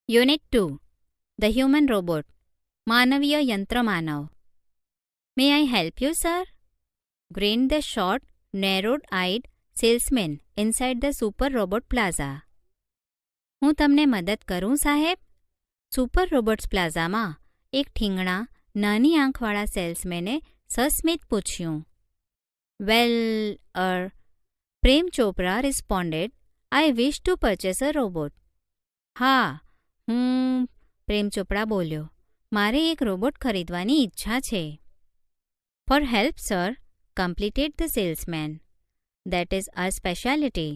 Unit 2 the human robot માનવીય યંત્રમાનવ. May I help you sir? Grinned the short, narrow eyed salesman inside the super robot plaza. હું તમને મદદ કરું સાહેબ? સુપર રોબોટ્સ પ્લાઝામાં એક ઠીંગણા, નાની આંખવાળા સેલ્સમેને સસ્મિત પૂછ્યું. Well, Prem Chopra responded, I wish to purchase a robot. હા, પ્રેમ ચોપડા બોલ્યો, મારે એક રોબોટ ખરીદવાની ઈચ્છા છે. For help sir, completed the salesman. That is our speciality.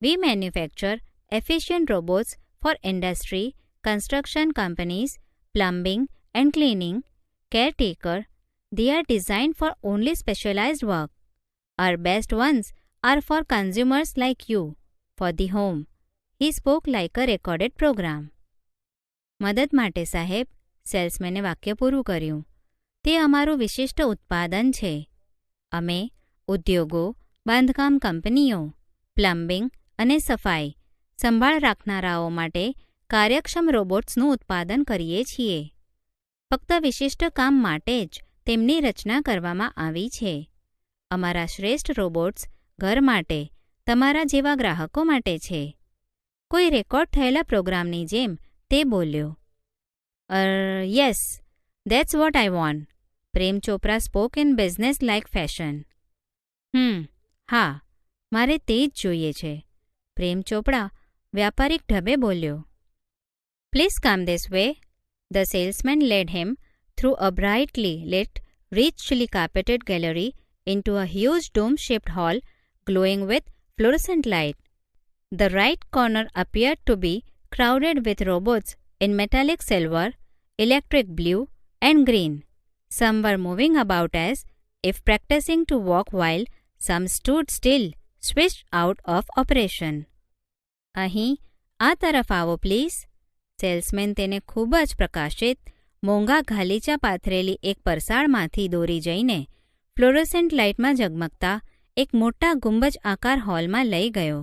We manufacture efficient robots for industry, construction companies, plumbing and cleaning, caretaker. They are designed for only specialized work. Our best ones are for consumers like you, for the home. He spoke like a recorded program. મદદ માટે સાહેબ, સેલ્સમેને વાક્ય પૂરું કર્યું. તે અમારું વિશિષ્ટ ઉત્પાદન છે. અમે ઉદ્યોગો, બાંધકામ કંપનીઓ, પ્લમ્બિંગ અને સફાઈ સંભાળ રાખનારાઓ માટે કાર્યક્ષમ રોબોટ્સનું ઉત્પાદન કરીએ છીએ. ફક્ત વિશિષ્ટ કામ માટે જ તેમની રચના કરવામાં આવી છે. અમારા શ્રેષ્ઠ રોબોટ્સ ઘર માટે, તમારા જેવા ગ્રાહકો માટે છે. કોઈ રેકોર્ડ થયેલા પ્રોગ્રામની જેમ તે બોલ્યો. Yes, that's what I want. Prem Chopra spoke in business like fashion. હા, મારે તે જ જોઈએ છે. પ્રેમ ચોપડા વ્યાપારિક ઢબે બોલ્યો. Please come this way. The salesman led him through a brightly lit, richly carpeted gallery into a huge dome-shaped hall glowing with fluorescent light. The right corner appeared to be crowded with robots in metallic silver, electric blue, and green. Some were moving about as if practicing to walk, while some stood still, switched out of operation. અહીં આ તરફ આવો please. Salesman તેને ખૂબ જ પ્રકાશિત, મોંઘા ગાલીચા પાથરેલી એક પરસાળમાંથી દોરી જઈને ફ્લોરોસેન્ટ લાઇટમાં ઝગમગતા એક મોટા ગુંબજ આકાર હોલમાં લઈ ગયો.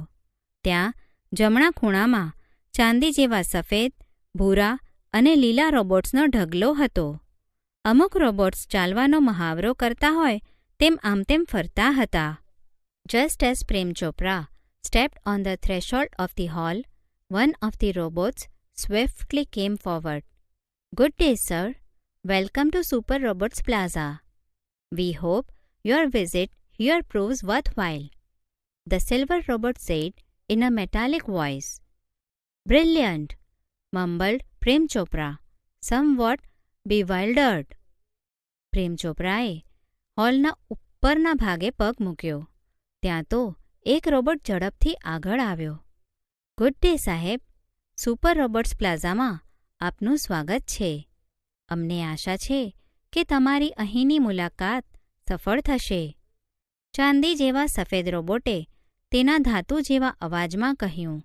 ત્યાં જમણા ખૂણામાં ચાંદી જેવા સફેદ, ભૂરા અને લીલા રોબોટ્સનો ઢગલો હતો. અમુક રોબોટ્સ ચાલવાનો મહાવરો કરતા હોય તેમ આમતેમ ફરતા હતા. Just as Prem Chopra stepped on the threshold of the hall, one of the robots swiftly came forward. Good day, sir. Welcome to Super Robots Plaza. We hope your visit here proves worthwhile, the silver robot said in a metallic voice. Brilliant, mumbled Prem Chopra, somewhat bewildered. પ્રેમ ચોપરાએ હોલના ઉપરના ભાગે પગ મૂક્યો. ત્યાં તો એક robot ઝડપથી આગળ આવ્યો. ગુડ ડે સાહેબ, સુપર રોબોટ્સ પ્લાઝામાં આપનું સ્વાગત છે. અમને આશા છે કે તમારી અહીંની મુલાકાત સફળ થશે. ચાંદી જેવા સફેદ રોબોટે તેના ધાતુ જેવા અવાજમાં કહ્યું.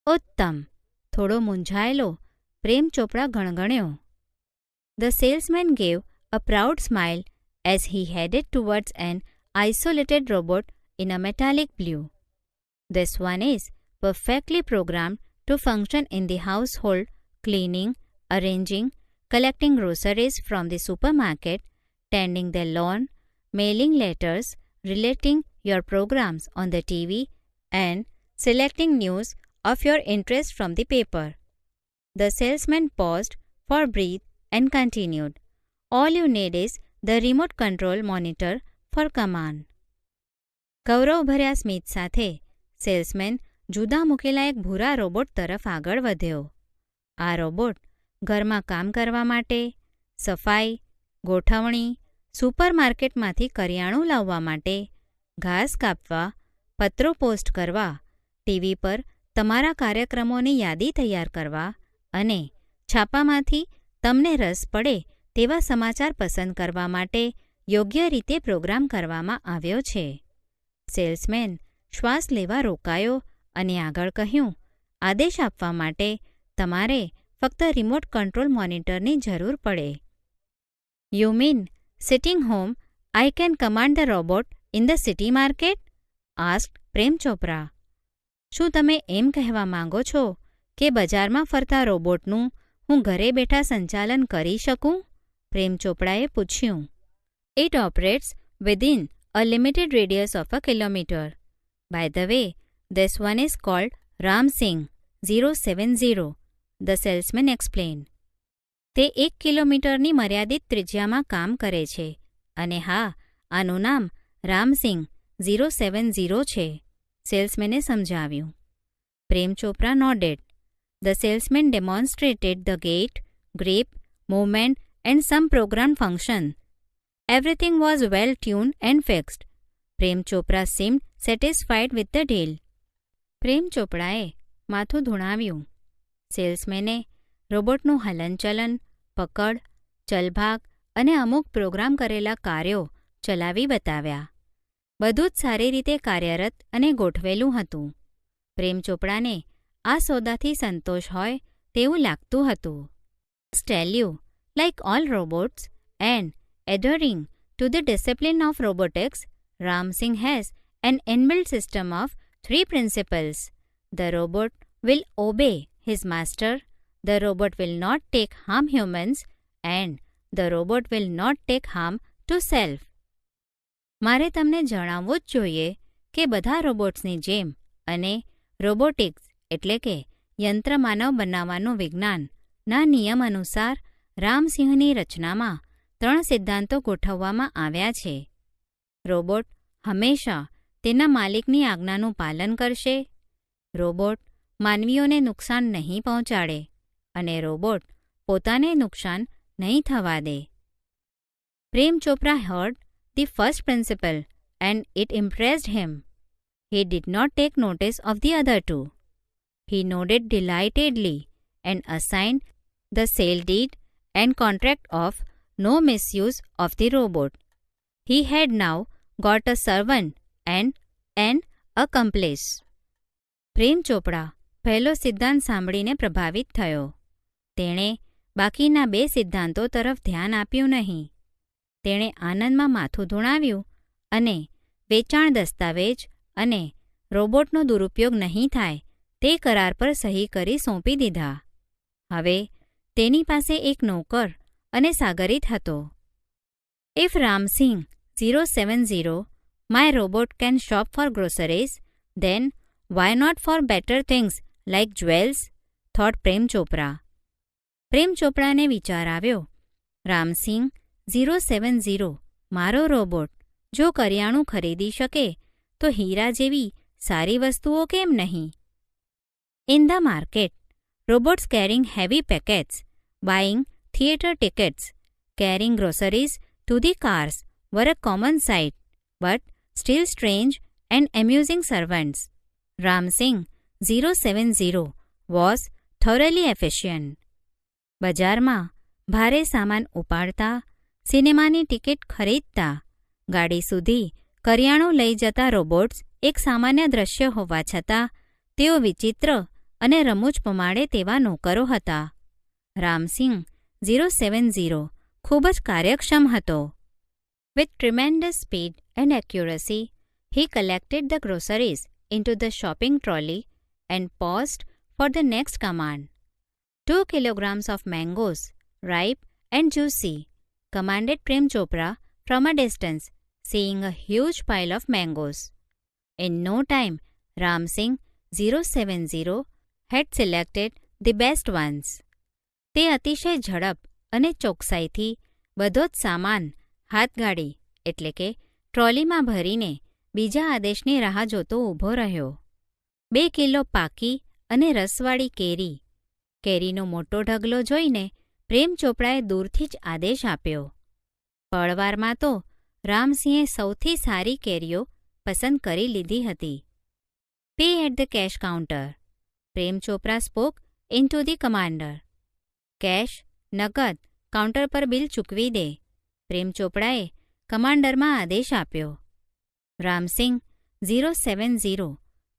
ઉત્તમ. થોડો મૂંઝાયેલો પ્રેમ ચોપડા ગણગણ્યો. The salesman gave a proud smile as he headed towards an isolated robot in a metallic blue. This one is perfectly programmed to function in the household, cleaning, arranging, collecting groceries from the supermarket, tending the lawn, mailing letters, relating your programs on the TV, and selecting news of your interest from the paper. The salesman paused for breath and continued. All you need is the remote control monitor for command. ગૌરવભર્યા સ્મિત સાથે salesman જુદા મૂકેલા એક ભૂરા robot તરફ આગળ વધ્યો. આ robot ઘરમાં કામ કરવા માટે, સફાઈ, ગોઠવણી, સુપરમાર્કેટમાંથી કરિયાણું લાવવા માટે, ઘાસ કાપવા, પત્રો પોસ્ટ કરવા, ટીવી પર તમારા કાર્યક્રમોની યાદી તૈયાર કરવા અને છાપામાંથી તમને રસ પડે તેવા સમાચાર પસંદ કરવા માટે યોગ્ય રીતે પ્રોગ્રામ કરવામાં આવ્યો છે. સેલ્સમેન શ્વાસ લેવા રોકાયો અને આગળ કહ્યું. આદેશ આપવા માટે તમારે ફક્ત રિમોટ કંટ્રોલ મોનિટરની જરૂર પડે. You mean sitting home I can command the robot in the city market? Asked Prem Chopra. શું તમે એમ કહેવા માંગો છો કે બજારમાં ફરતા રોબોટનું હું ઘરે બેઠા સંચાલન કરી શકું? પ્રેમ ચોપડાએ પૂછ્યું. It operates within a limited radius of a kilometer. By the way, this one is called Ram Singh 070, the salesman explained. તે 1 કિલોમીટરની મર્યાદિત ત્રિજ્યામાં કામ કરે છે અને હા, આનું નામ રામસિંહ 070 છે, સેલ્સમેને સમજાવ્યું. Prem Chopra nodded. The salesman demonstrated the gait, grip, movement and some programmed function. Everything was well tuned and fixed. Prem Chopra seemed satisfied with the deal. પ્રેમ ચોપડાએ માથું ધૂણાવ્યું. સેલ્સમેને રોબોટનું હલનચલન, પકડ, ચલભાગ અને અમુક પ્રોગ્રામ કરેલા કાર્યો ચલાવી બતાવ્યા. બધું જ સારી રીતે કાર્યરત અને ગોઠવેલું હતું. પ્રેમ ચોપડાને આ સોદાથી સંતોષ હોય તેવું લાગતું હતું. Tell you, like all robots and adhering to the discipline of robotics, Ram Singh has an inbuilt system of 3 principles. The robot will obey his master, the robot will not take harm humans, and the robot will not take harm to self. મારે તમને જણાવવું જ જોઈએ કે બધા રોબોટ્સની જેમ અને robotics એટલે કે યંત્રમાનવ બનાવવાનું વિજ્ઞાનના નિયમ અનુસાર રામસિંહની રચનામાં 3 સિદ્ધાંતો ગોઠવવામાં આવ્યા છે. રોબોટ હંમેશા તેના માલિકની આજ્ઞાનું પાલન કરશે, રોબોટ માનવીઓને નુકસાન નહીં પહોંચાડે અને રોબોટ પોતાને નુકસાન નહીં થવા દે. Prem Chopra heard the first principle and it impressed him. He did not take notice of the other 2. He nodded delightedly and assigned the sale deed and contract of no misuse of the robot. He had now got a servant and an accomplice. પ્રેમ ચોપડા પહેલો સિદ્ધાંત સાંભળીને પ્રભાવિત થયો. તેણે બાકીના 2 સિદ્ધાંતો તરફ ધ્યાન આપ્યું નહીં. તેણે આનંદમાં માથું ધૂણાવ્યું અને વેચાણ દસ્તાવેજ અને રોબોટનો દુરુપયોગ નહીં થાય તે કરાર પર સહી કરી સોંપી દીધા. હવે તેની પાસે એક નોકર અને સાગરીત હતો. If Ramsingh 070, my robot can shop for groceries, then why not for better things like jewels? thought Prem Chopra. પ્રેમ ચોપડાને વિચાર આવ્યો, રામસિંહ 070 મારો રોબોટ જો કરિયાણું ખરીદી શકે તો હીરા જેવી સારી વસ્તુઓ કેમ નહીં? In the market, robots carrying heavy packets, buying theatre tickets, carrying groceries to the cars were a common sight, but still strange and amusing servants. Ramsingh 070 was thoroughly efficient. બજારમાં ભારે સામાન ઉપાડતા, સિનેમાની ટિકિટ ખરીદતા, ગાડી સુધી કરિયાણું લઈ જતા રોબોટ્સ એક સામાન્ય દ્રશ્ય હોવા છતાં તેઓ વિચિત્ર અને રમૂજ પમાડે તેવા નોકરો હતા. રામસિંહ 070 ખૂબ જ કાર્યક્ષમ હતો. With tremendous speed and accuracy, he collected the groceries into the shopping trolley and paused for the next command. 2 kilograms of mangoes, ripe and juicy, commanded Prem Chopra from a distance, seeing a huge pile of mangoes. In no time, Ramsingh 070 had selected the best ones. તે અતિશય ઝડપ અને ચોકસાઈથી બધો જ સામાન હાથગાડી એટલે કે ટ્રોલીમાં ભરીને બીજા આદેશની રાહ જોતો ઊભો રહ્યો. 2 કિલો પાકી અને રસવાળી કેરી. કેરીનો મોટો ઢગલો જોઈને પ્રેમ ચોપડાએ દૂરથી જ આદેશ આપ્યો. પળવારમાં તો રામસિંહે સૌથી સારી કેરીઓ પસંદ કરી લીધી હતી. Pay at the cash counter. Prem Chopra spoke into the commander. Cash, નગદ, કાઉન્ટર પર બિલ ચૂકવી દે. પ્રેમ ચોપડાએ કમાન્ડરમાં આદેશ આપ્યો. Ramsingh 070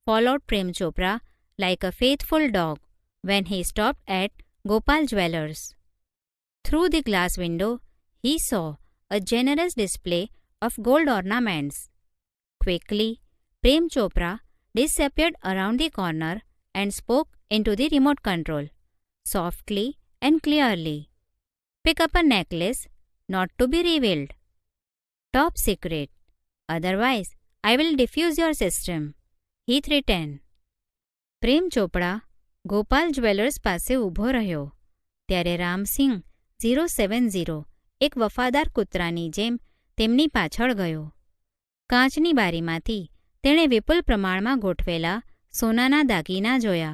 followed Prem Chopra like a faithful dog when he stopped at Gopal Jewellers. Through the glass window, he saw a generous display of gold ornaments. Quickly, Prem Chopra disappeared around the corner and spoke into the remote control, softly and clearly. Pick up a necklace, not to be revealed. Top secret. Otherwise, I will defuse your system, he threatened. Prem Chopra Gopal jewellers પાસે ઊભો રહ્યો ત્યારે રામસિંહ 070 એક વફાદાર કૂતરાની જેમ તેમની પાછળ ગયો. કાચની બારીમાંથી તેણે વિપુલ પ્રમાણમાં ગોઠવેલા સોનાના દાગીના જોયા.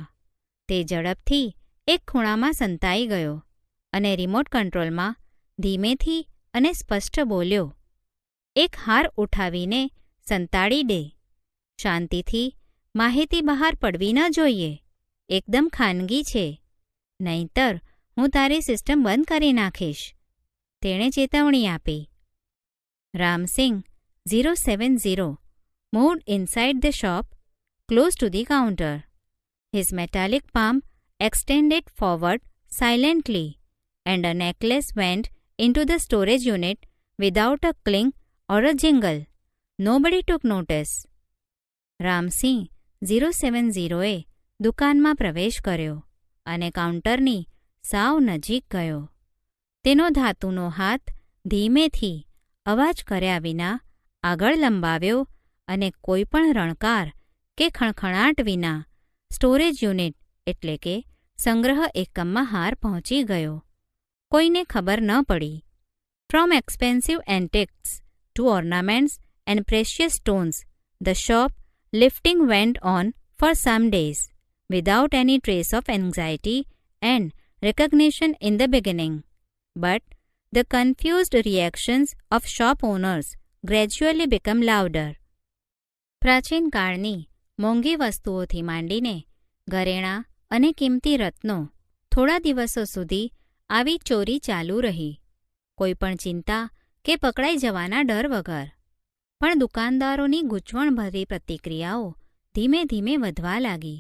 તે ઝડપથી એક ખૂણામાં સંતાઈ ગયો અને રિમોટ કંટ્રોલમાં ધીમેથી અને સ્પષ્ટ બોલ્યો, એક હાર ઉઠાવીને સંતાડી દે. શાંતિથી, માહિતી બહાર પડવી ન જોઈએ. એકદમ ખાનગી છે, નહીંતર હું તારી સિસ્ટમ બંધ કરી નાખીશ, તેણે ચેતવણી આપી. Ramsinh 070 moved inside the shop, close to the counter. His metallic palm extended forward silently, and a necklace went into the storage unit without a clink or a jingle. Nobody took notice. Ramsinh 070એ દુકાનમાં પ્રવેશ કર્યો અને કાઉન્ટરની સાવ નજીક ગયો. તેનો ધાતુનો હાથ ધીમેથી, અવાજ કર્યા વિના આગળ લંબાવ્યો અને કોઈપણ રણકાર કે ખણખણાટ વિના સ્ટોરેજ યુનિટ એટલે કે સંગ્રહ એકમમાં હાર પહોંચી ગયો. કોઈને ખબર ન પડી. From expensive antiques to ornaments and precious stones, the shop lifting went on for some days, without any trace of anxiety and recognition in the beginning. But the confused reactions of shop owners gradually became louder. પ્રાચીન કાળની મોંઘી વસ્તુઓથી માંડીને ઘરેણાં અને કિંમતી રત્નો થોડા દિવસો સુધી આવી ચોરી ચાલુ રહી, કોઈપણ ચિંતા કે પકડાઈ જવાના ડર વગર. પણ દુકાનદારોની ગૂંચવણભરી પ્રતિક્રિયાઓ ધીમે ધીમે વધવા લાગી.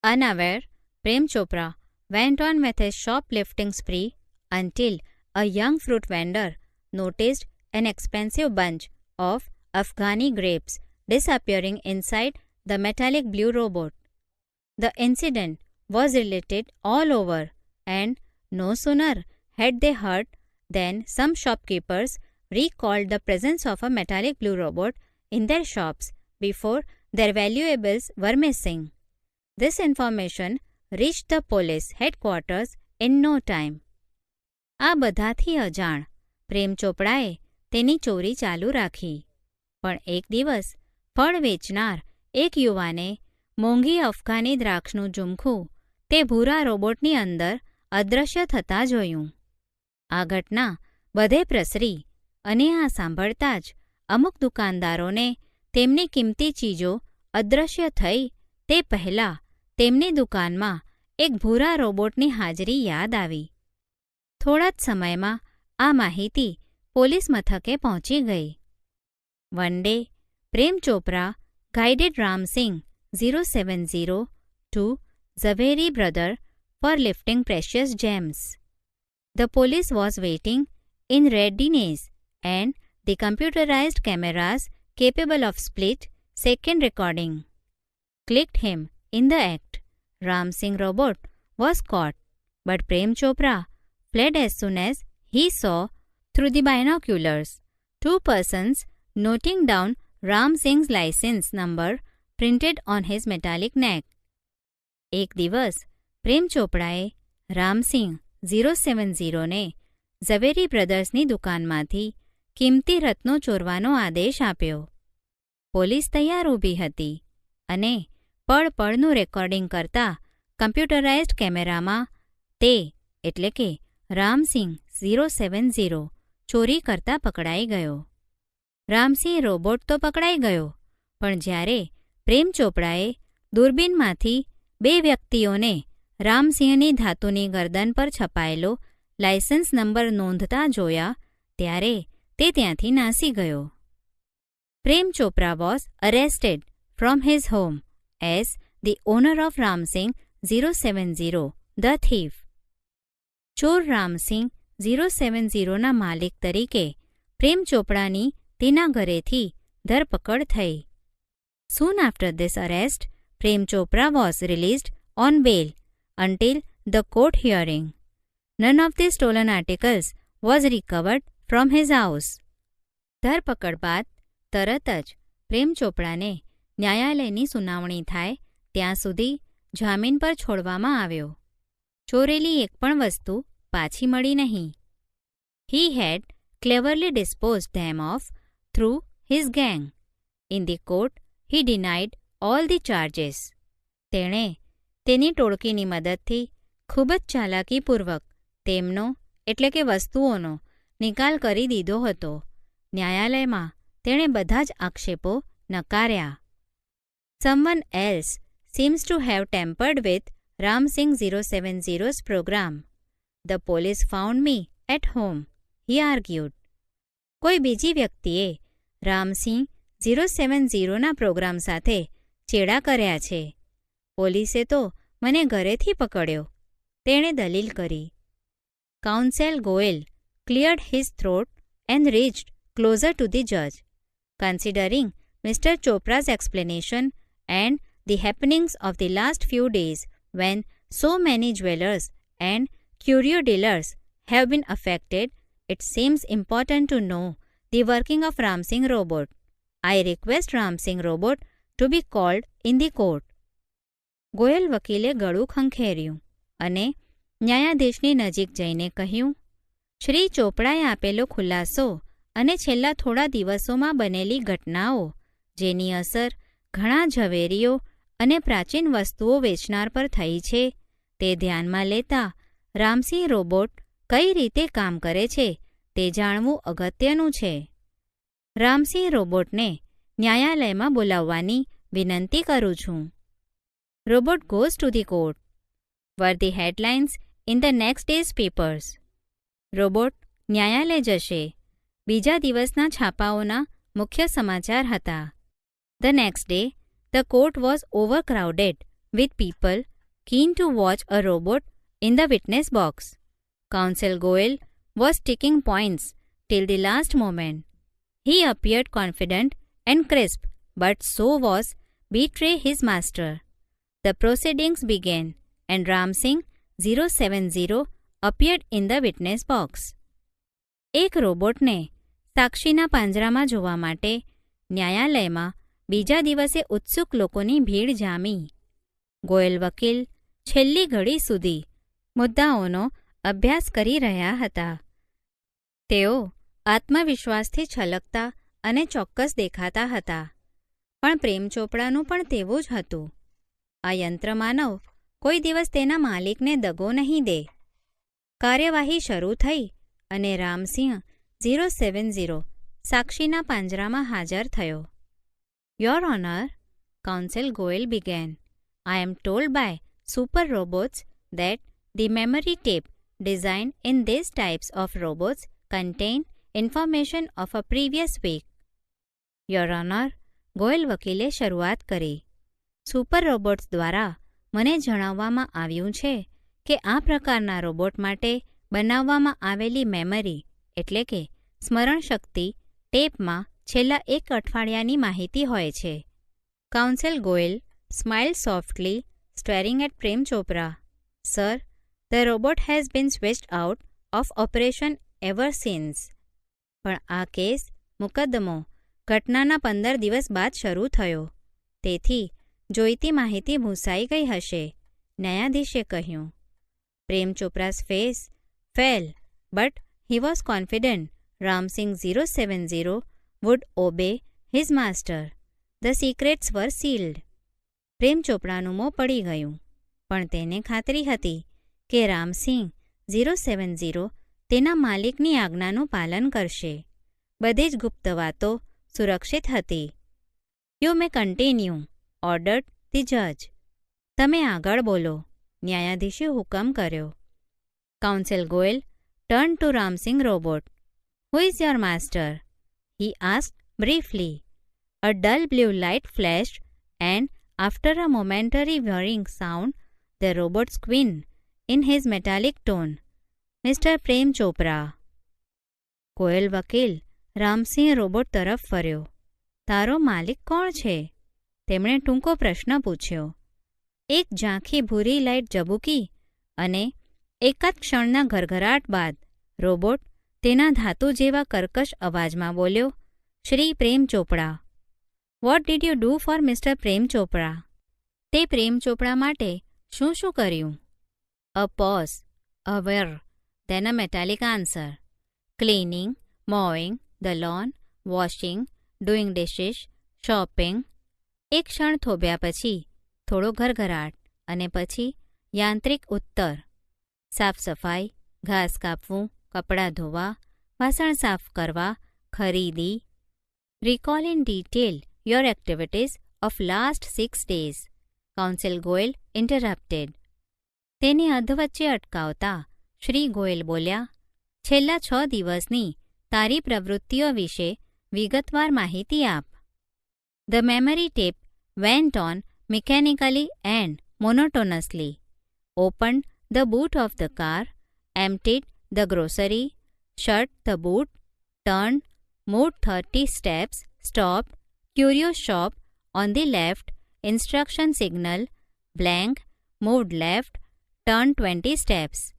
Unaware, Prem Chopra went on with his shoplifting spree until a young fruit vendor noticed an expensive bunch of Afghani grapes disappearing inside the metallic blue robot. The incident was related all over, and no sooner had they heard than some shopkeepers recalled the presence of a metallic blue robot in their shops before their valuables were missing. This information reached the police headquarters in no time. આ બધાથી અજાણ પ્રેમ ચોપડાએ તેની ચોરી ચાલુ રાખી. પણ એક દિવસ ફળ વેચનાર એક યુવાને મોંઘી અફઘાની દ્રાક્ષનું ઝુમખું તે ભૂરા રોબોટની અંદર અદૃશ્ય થતાં જોયું. આ ઘટના બધે પ્રસરી અને આ સાંભળતા જ અમુક દુકાનદારોને તેમની કિંમતી ચીજો અદૃશ્ય થઈ તે પહેલાં તેમની દુકાનમાં એક ભૂરા રોબોટની હાજરી યાદ આવી. થોડા જ સમયમાં આ માહિતી પોલીસ મથકે પહોંચી ગઈ. One day Prem Chopra guided Ramsingh 070 to Zaveri brother for lifting precious gems. The police was waiting in readiness, and the computerized cameras capable of split-second recording clicked him in the act. Ramsingh robot was caught, but Prem Chopra fled as soon as he saw through the binoculars 2 persons noting down Ramsingh's license number printed on his metallic neck. એક દિવસ પ્રેમ ચોપડાએ રામસિંહ 070ને ઝવેરી બ્રધર્સની દુકાનમાંથી કિંમતી રત્નો ચોરવાનો આદેશ આપ્યો. Police તૈયાર ઊભી હતી અને પળપળનું રેકોર્ડિંગ કરતા કમ્પ્યુટરાઇઝ્ડ કેમેરામાં તે એટલે કે રામસિંહ 070 ચોરી કરતા પકડાઈ ગયો. રામસિંહ રોબોટ તો પકડાઈ ગયો, પણ જ્યારે પ્રેમ ચોપડાએ દૂરબીનમાંથી 2 વ્યક્તિઓને રામસિંહની ધાતુની ગરદન પર છપાયેલો લાયસન્સ નંબર નોંધતા જોયા ત્યારે તે ત્યાંથી નાસી ગયો. Prem Chopra was arrested from his home as the owner of Ramsingh 070 the thief. ચોર રામસિંહ 070ના માલિક તરીકે પ્રેમ ચોપડાની તેના ઘરેથી ધરપકડ થઈ. Soon after this arrest, Prem Chopra was released on bail until the court hearing. None of the stolen articles was recovered from his house. ધરપકડ બાદ તરત જ પ્રેમ ચોપડાને ન્યાયાલયની સુનાવણી થાય ત્યાં સુધી જામીન પર છોડવામાં આવ્યો. ચોરેલી એક પણ વસ્તુ પાછી મળી નહીં. He had cleverly disposed them of through his gang. In the court, he denied all the charges. તેણે તેની ટોળકીની મદદથી ખૂબ જ ચાલાકીપૂર્વક તેમનો એટલે કે વસ્તુઓનો નિકાલ કરી દીધો હતો. ન્યાયાલયમાં તેણે બધા જ આક્ષેપો નકાર્યા. Someone else seems to have tampered with Ram Singh 070's program. The police found me at home, he argued. કોઈ બીજી વ્યક્તિએ રામસિંહ 070ના પ્રોગ્રામ સાથે ચેડા કર્યા છે. પોલીસે તો મને ઘરેથી પકડ્યો, તેણે દલીલ કરી. Counsel Goyal cleared his throat and reached closer to the judge. Considering Mr. Chopra's explanation and the happenings of the last few days when so many jewelers and curio dealers have been affected, it seems important to know the working of Ram Singh robot. I request Ram Singh robot to be called in the court. Goyal વકીલે ગળું ખંખેર્યું અને ન્યાયાધીશની નજીક જઈને કહ્યું, શ્રી ચોપડાએ આપેલો ખુલાસો અને છેલ્લા થોડા દિવસોમાં બનેલી ઘટનાઓ જેની અસર ઘણા ઝવેરીઓ અને પ્રાચીન વસ્તુઓ વેચનાર પર થઈ છે તે ધ્યાનમાં લેતા રામસિંહ રોબોટ કઈ રીતે કામ કરે છે તે જાણવું અગત્યનું છે. રામસિંહ રોબોટને ન્યાયાલયમાં બોલાવવાની વિનંતી કરું છું. Robot goes to the court. Were the headlines in the next day's papers. Robot ન્યાયાલય જશે. બીજા દિવસના છાપાઓના મુખ્ય સમાચાર હતા. The next day, the court was overcrowded with people keen to watch a robot in the witness box. Counsel Goel was ticking points till the last moment. He appeared confident and crisp, but so was Betray his master. The proceedings began, and Ram Singh 070 appeared in the witness box. એક રોબોટને સાક્ષીના પાંજરામાં જોવા માટે ન્યાયાલયમાં બીજા દિવસે ઉત્સુક લોકોની ભીડ જામી. ગોયલ વકીલ છેલ્લી ઘડી સુધી મુદ્દાઓનો અભ્યાસ કરી રહ્યા હતા. તેઓ આત્મવિશ્વાસથી છલકતા અને ચોક્કસ દેખાતા હતા. પણ પ્રેમ ચોપડાનું પણ તેવું જ હતું. આ યંત્રમાનવ કોઈ દિવસ તેના માલિકને દગો નહીં દે. કાર્યવાહી શરૂ થઈ અને રામસિંહ 070 સાક્ષીના પાંજરામાં હાજર થયો. Your Honor, Counsel Goel began. I am told by super robots that the memory tape designed in these types of robots contain information of a previous week. Your Honor, Goyal વકીલે શરૂઆત કરી. સુપર રોબોટ્સ દ્વારા મને જણાવવામાં આવ્યું છે કે આ પ્રકારના રોબોટ માટે બનાવવામાં આવેલી મેમરી એટલે કે સ્મરણ શક્તિ ટેપમાં છેલ્લા એક અઠવાડિયાની માહિતી હોય છે. Counsel Goyal smiled softly, staring at Prem Chopra. Sir, the robot has been switched out of operation ever since. પણ આ કેસ મુકદ્દમો ઘટનાના 15 દિવસ બાદ શરૂ થયો. તેથી જોઈતી માહિતી ભૂંસાઈ ગઈ હશે, ન્યાયાધીશે કહ્યું. પ્રેમ ચોપરા's face fell, but he was confident Ram Singh 070 would obey his master. The secrets were sealed. પ્રેમ ચોપડાનું મોં પડી ગયું, પણ તેને ખાતરી હતી કે રામસિંહ 070 તેના માલિકની આજ્ઞાનું પાલન કરશે. બધી જ ગુપ્ત વાતો સુરક્ષિત હતી. You may continue, ordered the judge. તમે આગળ બોલો, ન્યાયાધીશે હુકમ કર્યો. Counsel Goyal turned to Ram Singh robot. Who is your master? He asked briefly. A dull blue light flashed, and after a momentary whirring sound, the robot squeaked in his metallic tone. Mr. Prem Chopra. Goyal વકીલ Ramsinh robot તરફ ફર્યો. તારો માલિક કોણ છે? તેમણે ટૂંકો પ્રશ્ન પૂછ્યો. એક ઝાંખી ભૂરી લાઇટ ઝબૂકી અને એકાદ ક્ષણના ઘરઘરાટ બાદ રોબોટ તેના ધાતુ જેવા કર્કશ અવાજમાં બોલ્યો, Shri Prem Chopra. What did you do for mister Prem Chopra? તે પ્રેમ ચોપડા માટે શું શું કર્યું? A pause, a whirr, then a metallic answer. Cleaning, mowing the lawn, washing, doing dishes, shopping. એક ક્ષણ થોભ્યા પછી થોડો ઘરઘરાટ અને પછી યાંત્રિક ઉત્તર. સાફ સફાઈ, ઘાસ કાપવું, કપડાં ધોવા, વાસણ સાફ કરવા, ખરીદી. Recall in detail your activities of last 6 days. Council Goyal interrupted. તેને અધવચ્ચે અટકાવતા શ્રી ગોયલ બોલ્યા, છેલ્લા 6 દિવસની તારી પ્રવૃત્તિઓ વિશે વિગતવાર માહિતી આપ. The memory tape went on mechanically and monotonously. Opened the boot of the car, emptied the grocery, shut the boot, turned, moved 30 steps, stopped, curious shop, on the left, instruction signal, blank, moved left, turned 20 steps.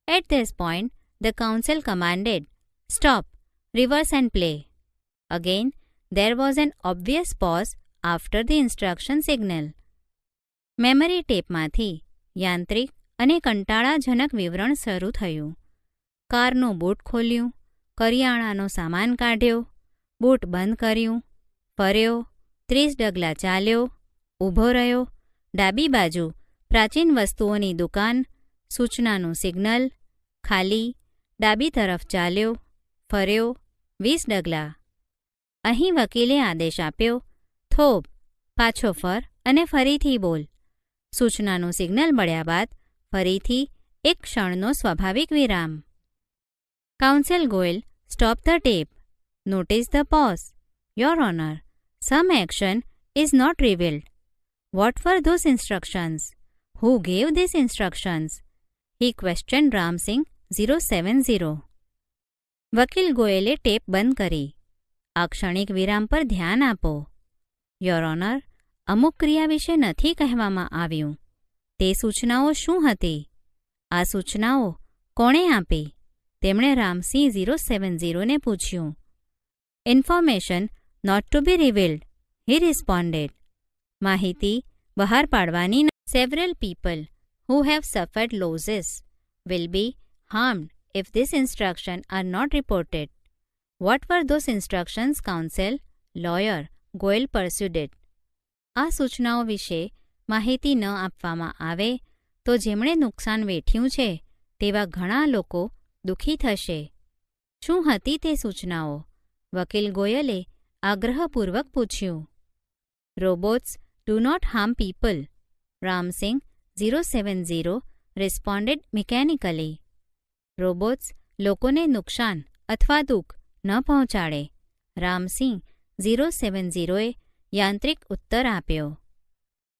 At this point, the council commanded, stop, reverse and play. Again, there was an obvious pause after the instruction signal. Memory ટેપમાંથી યાંત્રિક અને કંટાળાજનક વિવરણ શરૂ થયું. કારનું boot ખોલ્યું, કરિયાણાનો સામાન કાઢ્યો, boot બંધ કર્યું, ફર્યો, 30 ડગલા ચાલ્યો, ઊભો રહ્યો, ડાબી બાજુ પ્રાચીન વસ્તુઓની દુકાન, સૂચનાનું સિગ્નલ, ખાલી, ડાબી તરફ ચાલ્યો, ફર્યો, 20 ડગલા. અહીં વકીલે આદેશ આપ્યો, થોભ, પાછો ફર અને ફરીથી બોલ. સૂચનાનું સિગ્નલ મળ્યા બાદ ફરીથી એક ક્ષણનો સ્વાભાવિક વિરામ. Counsel Goyal, stop the tape. Notice the pause. Your honour, some action is not revealed. What were those instructions? Who gave this instructions? He question Ramsingh 070. વકીલ ગોયલે ટેપ બંધ કરી. આ ક્ષણિક વિરામ પર ધ્યાન આપો. યોર ઓનર, અમુક ક્રિયા વિશે નથી કહેવામાં આવ્યું. તે સૂચનાઓ શું હતી? આ સૂચનાઓ કોણે આપી? તેમણે રામસિંહ 070ને પૂછ્યું. Information not to be revealed, he responded. માહિતી બહાર પાડવાની. Several people who have suffered losses will be harmed if this instruction are not reported. What were those instructions, counsel? Lawyer Goyal pursued. આ સૂચનાઓ વિશે માહિતી ન આપવામાં આવે તો જેમણે નુકસાન વેઠ્યું છે તેવા ઘણા લોકો દુઃખી થશે. શું હતી તે સૂચનાઓ? વકીલ ગોયલે આગ્રહપૂર્વક પૂછ્યું. Robots do not harm people. Ramsingh 070 responded mechanically. Robots લોકોને નુકસાન અથવા દુઃખ ન પહોંચાડે. રામસિંહ 070એ યાંત્રિક ઉત્તર આપ્યો.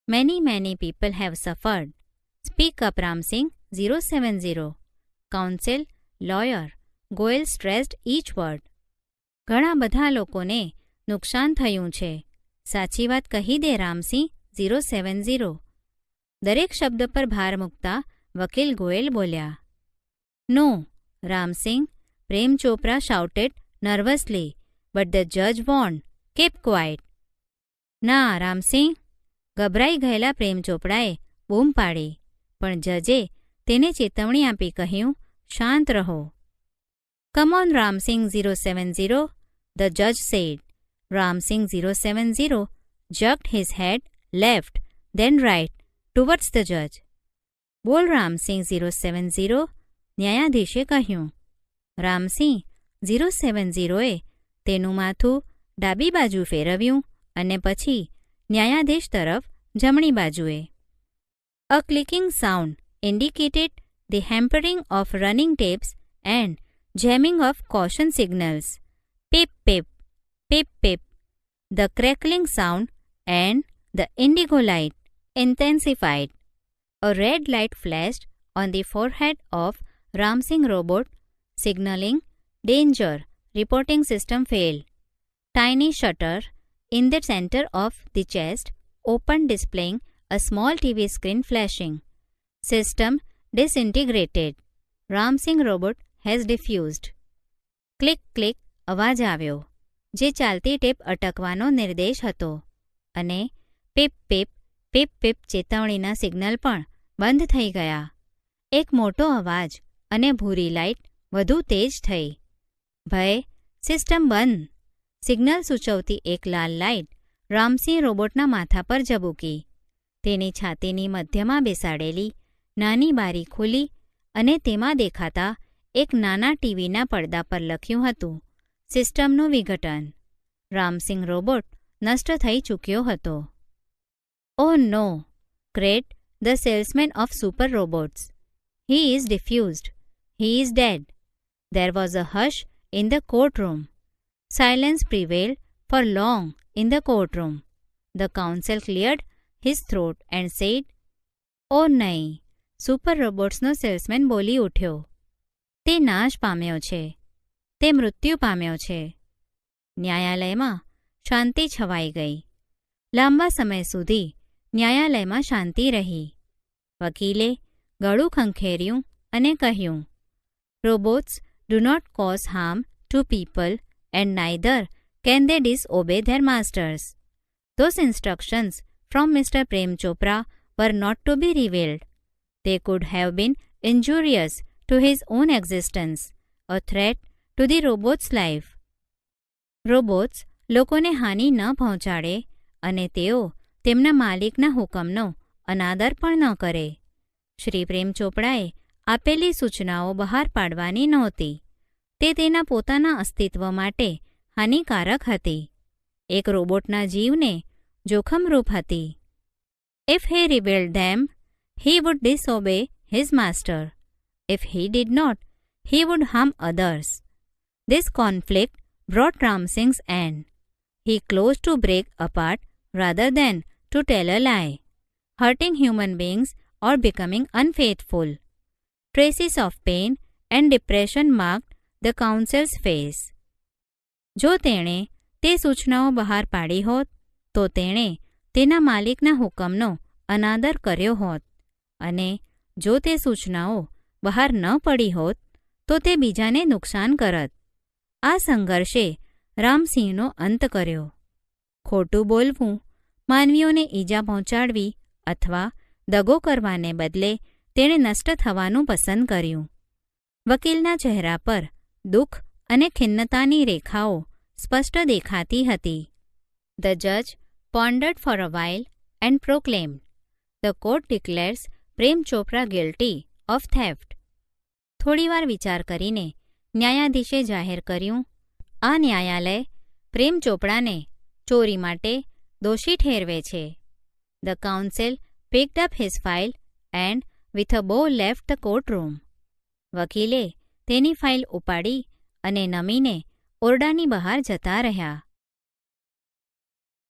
Many people have suffered. Speak up Ramsingh 070. Counsel lawyer Goyal stressed each word. ઘણા બધા લોકોને નુકસાન થયું છે. સાચી વાત કહી દે રામસિંહ 070. દરેક શબ્દ પર ભાર મૂકતા વકીલ ગોયલ બોલ્યા. નો, Ramsinh, Prem Chopra shouted નર્વસલી, but the જજ વોર્ન્ડ, કીપ ક્વાઇટ. ના, રામસિંહ, ગભરાઈ ગયેલા પ્રેમ ચોપડાએ બૂમ પાડી, પણ જજે તેને ચેતવણી આપી કહ્યું, શાંત રહો. કમ ઓન રામસિંહ 070, ધ જજ said. Ramsingh 070 jerked his head left, then right, towards the judge. બોલ રામસિંહ 070, ન્યાયાધીશે કહ્યું. રામસિંહ 070એ તેનું માથું ડાબી બાજુ ફેરવ્યું અને પછી ન્યાયાધીશ તરફ જમણી બાજુએ. A clicking sound indicated the hampering of running tapes and jamming of caution signals. Pip, pip, pip, pip. The crackling sound and the indigo light intensified. A red light flashed on the forehead of Ramsingh robot, signaling danger, reporting system failed. Tiny shutter in the center of the chest opened, displaying A small TV screen flashing. System disintegrated. Ramsing robot has diffused. Click click અવાજ આવ્યો, જે ચાલતી tap અટકવાનો નિર્દેશ હતો, અને પીપ પીપ પીપ પીપ ચેતવણીના signal પણ બંધ થઈ ગયા. એક મોટો અવાજ અને ભૂરી લાઇટ વધુ તેજ થઈ. ભય, સિસ્ટમ બંધ. સિગ્નલ સૂચવતી એક લાલ લાઇટ રામસિંહ રોબોટના માથા પર ઝબૂકી. તેની છાતીની મધ્યમાં બેસાડેલી નાની બારી ખુલી અને તેમાં દેખાતા એક નાના ટીવીના પડદા પર લખ્યું હતું, સિસ્ટમનું વિઘટન. રામસિંહ રોબોટ નષ્ટ થઈ ચૂક્યો હતો. Oh no! cried the salesman of Super Robots. He is diffused. He is dead. There was a hush in the courtroom. Silence prevailed for long in the courtroom. The counsel cleared his throat and said, "Oh નહીં!" Super રોબોટ્સનો salesman બોલી ઉઠ્યો. તે નાશ પામ્યો છે. તે મૃત્યુ પામ્યો છે. ન્યાયાલયમાં શાંતિ છવાઈ ગઈ. લાંબા સમય સુધી ન્યાયાલયમાં શાંતિ રહી. વકીલે ગળું ખંખેર્યું અને કહ્યું, robots do not cause harm to people and neither can they disobey their masters. Those instructions from Mr. Prem Chopra were not to be revealed. They could have been injurious to his own existence, a threat to the robot's life. Robots લોકોને હાનિ ન પહોંચાડે અને તેઓ તેમના માલિકના હુકમનો અનાદર પણ ન કરે. શ્રી પ્રેમ ચોપડાએ આપેલી સૂચનાઓ બહાર પાડવાની નહોતી. તે તેના પોતાના અસ્તિત્વ માટે હાનિકારક હતી. એક રોબોટના જીવને જોખમરૂપ હતી. If he revealed them, he would disobey his master. If he did not, he would harm others. This conflict brought Ramsingh's end. He closed to break apart rather than to tell a lie, hurting human beings or becoming unfaithful. Traces of pain and depression marked the counsel's face. જો તેણે તે સૂચનાઓ બહાર પાડી હોત, તો તેણે તેના માલિકના હુકમનો અનાદર કર્યો હોત, અને જો તે સૂચનાઓ બહાર ન પડી હોત, તો તે બીજાને નુકસાન કરત. આ સંઘર્ષે રામસિંહનો અંત કર્યો. ખોટું બોલવું, માનવીઓને ઈજા પહોંચાડવી અથવા દગો કરવાને બદલે તેણે નષ્ટ થવાનું પસંદ કર્યું. વકીલના ચહેરા પર દુઃખ અને ખિન્નતાની રેખાઓ સ્પષ્ટ દેખાતી હતી. The judge pondered for a while and proclaimed, "The court declares Prem Chopra guilty of theft." થોડીવાર વિચાર કરીને ન્યાયાધીશે જાહેર કર્યું, આ ન્યાયાલય પ્રેમ ચોપડાને ચોરી માટે દોષી ઠેરવે છે. The counsel picked up his file and with a bow left the courtroom. વકીલે તેની ફાઇલ ઉપાડી અને નમીને ઓરડાની બહાર જતા રહ્યા.